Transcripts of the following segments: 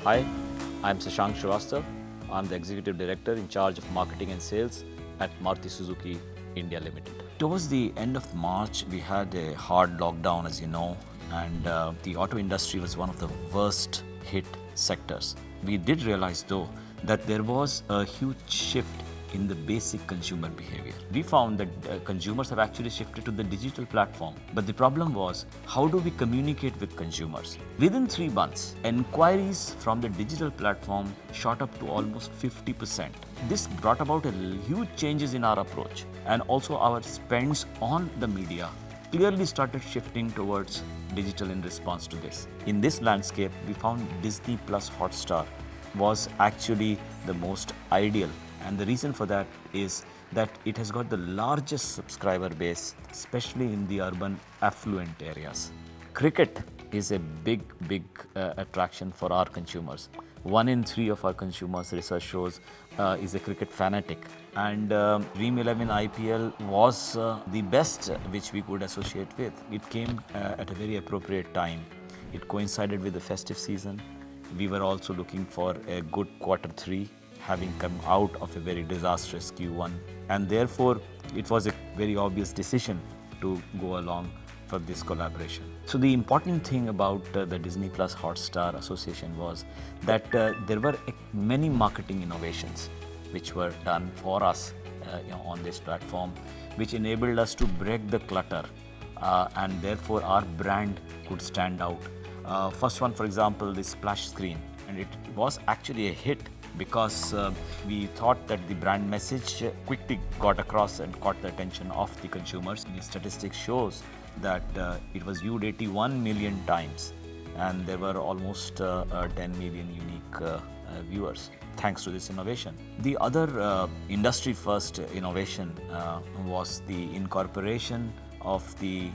Hi, I'm Shashank Srivastav. I'm the Executive Director in charge of Marketing and Sales at Maruti Suzuki India Limited. Towards the end of March, we had a hard lockdown, as you know, and the auto industry was one of the worst hit sectors. We did realize, though, that there was a huge shift in the basic consumer behavior. We found that consumers have actually shifted to the digital platform. But the problem was, how do we communicate with consumers? Within 3 months, inquiries from the digital platform shot up to almost 50%. This brought about a huge changes in our approach, and also our spends on the media clearly started shifting towards digital in response to this. In this landscape, we found Disney Plus Hotstar was actually the most ideal, and the reason for that is that it has got the largest subscriber base, especially in the urban affluent areas. Cricket is a big attraction for our consumers. 1 in 3 of our consumers, research shows, is a cricket fanatic, and Dream 11 IPL was the best which we could associate with. It came at a very appropriate time. It coincided with the festive season. We were also looking for a good Q3, having come out of a very disastrous Q1, and therefore it was a very obvious decision to go along for this collaboration. So the important thing about the Disney Plus Hotstar association was that there were many marketing innovations which were done for us on this platform, which enabled us to break the clutter, and therefore our brand could stand out. First one, for example, the splash screen, and it was actually a hit because we thought that the brand message quickly got across and caught the attention of the consumers. The statistics shows that it was viewed 81 million times, and there were almost 10 million unique viewers thanks to this innovation. The other industry first innovation was the incorporation of the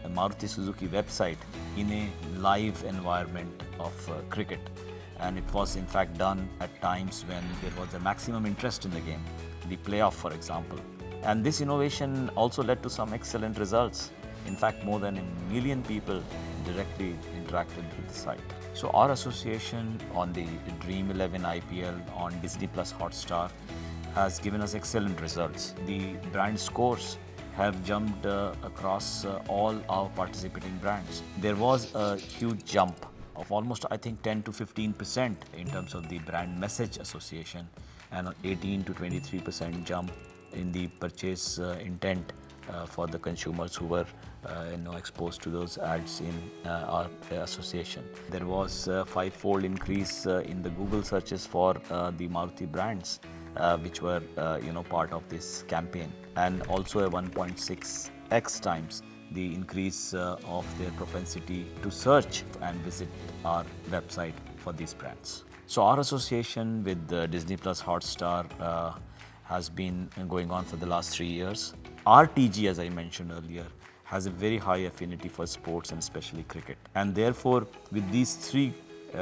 Maruti Suzuki website in a live environment of cricket. And it was in fact done at times when there was a maximum interest in the game, the playoff for example. And this innovation also led to some excellent results. In fact, more than 1 million people directly interacted with the site. So our association on the Dream 11 IPL on Disney Plus Hotstar has given us excellent results. The brand scores have jumped across all our participating brands. There was a huge jump of almost, I think, 10 to 15% in terms of the brand message association, and 18 to 23% jump in the purchase intent for the consumers who were exposed to those ads in our association. There was a 5-fold increase in the Google searches for the Maruti brands, which were part of this campaign, and also a 1.6x times the increase of their propensity to search and visit our website for these brands. So our association with Disney Plus Hotstar has been going on for the last 3 years. RTG, as I mentioned earlier, has a very high affinity for sports and especially cricket. And therefore, with these 3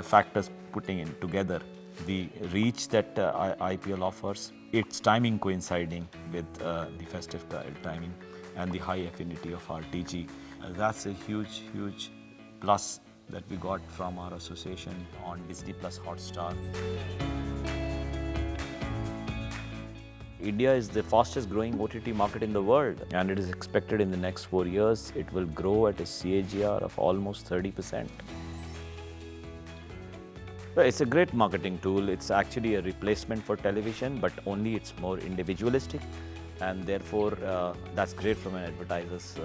factors putting in together, the reach that IPL offers, its timing coinciding with the festive timing, and the high affinity of RTG, that's a huge plus that we got from our association on Disney Plus Hotstar. India is the fastest growing OTT market in the world, and it is expected in the next 4 years it will grow at a CAGR of almost 30%. Well, it's a great marketing tool. It's actually a replacement for television, but only it's more individualistic, and therefore that's great from an advertiser's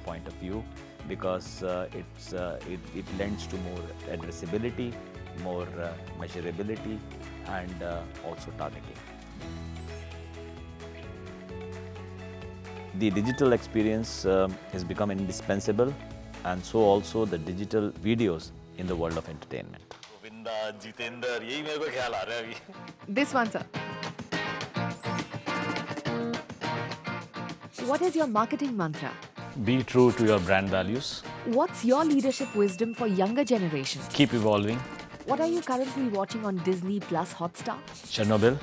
point of view, because it lends to more addressability, more measurability, and also targeting. The digital experience has become indispensable, and so also the digital videos in the world of entertainment. This one, sir. What is your marketing mantra? Be true to your brand values. What's your leadership wisdom for younger generations? Keep evolving. What are you currently watching on Disney Plus Hotstar? Chernobyl.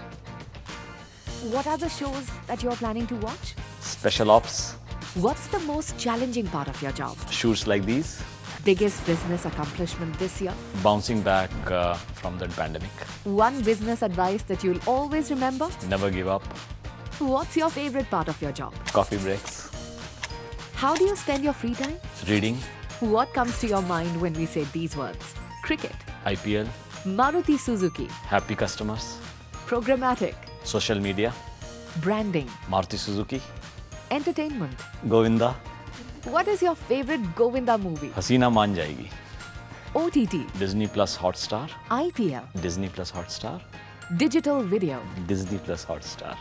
What are the shows that you're planning to watch? Special Ops. What's the most challenging part of your job? Shoots like these. biggest business accomplishment this year? Bouncing back from the pandemic. One business advice that you'll always remember? Never give up. What's your favorite part of your job? Coffee breaks. How do you spend your free time? Reading. What comes to your mind when we say these words? Cricket, IPL. Maruti Suzuki, Happy customers. programmatic, Social media. branding, Maruti Suzuki. entertainment. Govinda. What is your favorite Govinda movie? Hasina मान जाएगी. OTT, Disney Plus Hotstar. IPL, Disney Plus Hotstar. digital video. Disney Plus Hotstar.